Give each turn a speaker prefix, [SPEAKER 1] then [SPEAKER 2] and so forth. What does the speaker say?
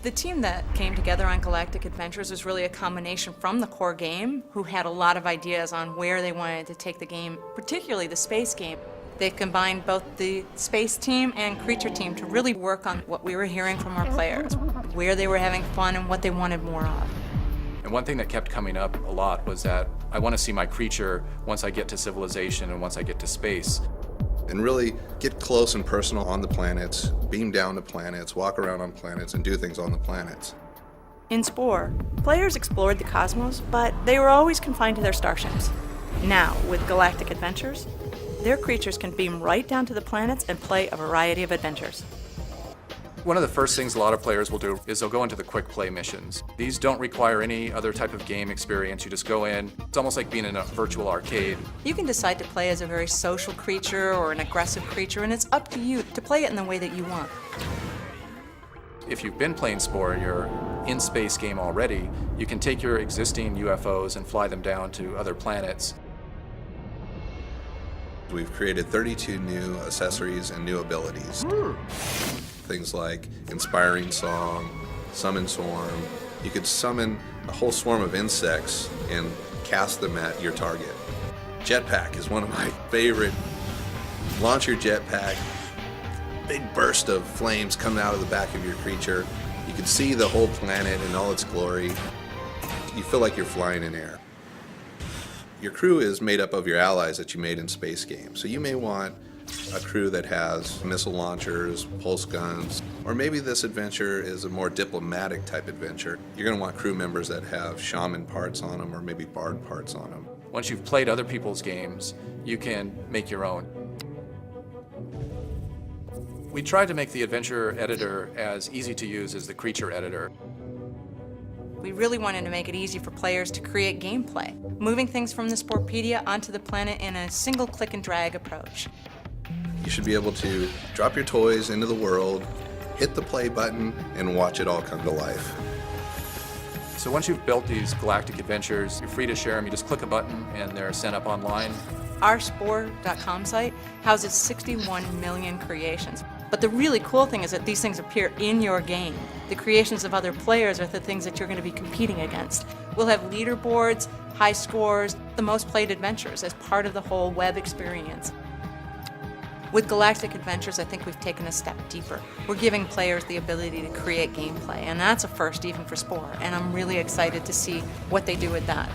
[SPEAKER 1] The team that came together on Galactic Adventures was really a combination from the core game, who had a lot of ideas on where they wanted to take the game, particularly the space game. They combined both the space team and creature team to really work on what we were hearing from our players, where they were having fun and what they wanted more of.
[SPEAKER 2] And one thing that kept coming up a lot was that I want to see my creature once I get to civilization and once I get to space.
[SPEAKER 3] And really get close and personal on the planets, beam down to planets, walk around on planets, and do things on the planets.
[SPEAKER 1] In Spore, players explored the cosmos, but they were always confined to their starships. Now, with Galactic Adventures, their creatures can beam right down to the planets and play a variety of adventures.
[SPEAKER 2] One of the first things a lot of players will do is they'll go into the quick play missions. These don't require any other type of game experience. You just go in. It's almost like being in a virtual arcade.
[SPEAKER 1] You can decide to play as a very social creature or an aggressive creature, and it's up to you to play it in the way that you want.
[SPEAKER 2] If you've been playing Spore and you're in space game already, you can take your existing UFOs and fly them down to other planets.
[SPEAKER 3] We've created 32 new accessories and new abilities. Things like Inspiring Song, Summon Swarm. You could summon a whole swarm of insects and cast them at your target. Jetpack is one of my favorite. Launch your jetpack, big burst of flames coming out of the back of your creature. You can see the whole planet in all its glory. You feel like you're flying in air. Your crew is made up of your allies that you made in space games. So you may want a crew that has missile launchers, pulse guns, or maybe this adventure is a more diplomatic type adventure. You're going to want crew members that have shaman parts on them or maybe bard parts on them.
[SPEAKER 2] Once you've played other people's games, you can make your own. We tried to make the adventure editor as easy to use as the creature editor.
[SPEAKER 1] We really wanted to make it easy for players to create gameplay, moving things from the Sporepedia onto the planet in a single click and drag approach.
[SPEAKER 3] You should be able to drop your toys into the world, hit the play button, and watch it all come to life.
[SPEAKER 2] So once you've built these galactic adventures, you're free to share them. You just click a button and they're sent up online.
[SPEAKER 1] Our Spore.com site houses 61 million creations. But the really cool thing is that these things appear in your game. The creations of other players are the things that you're going to be competing against. We'll have leaderboards, high scores, the most played adventures as part of the whole web experience. With Galactic Adventures, I think we've taken a step deeper. We're giving players the ability to create gameplay, and that's a first even for Spore, and I'm really excited to see what they do with that.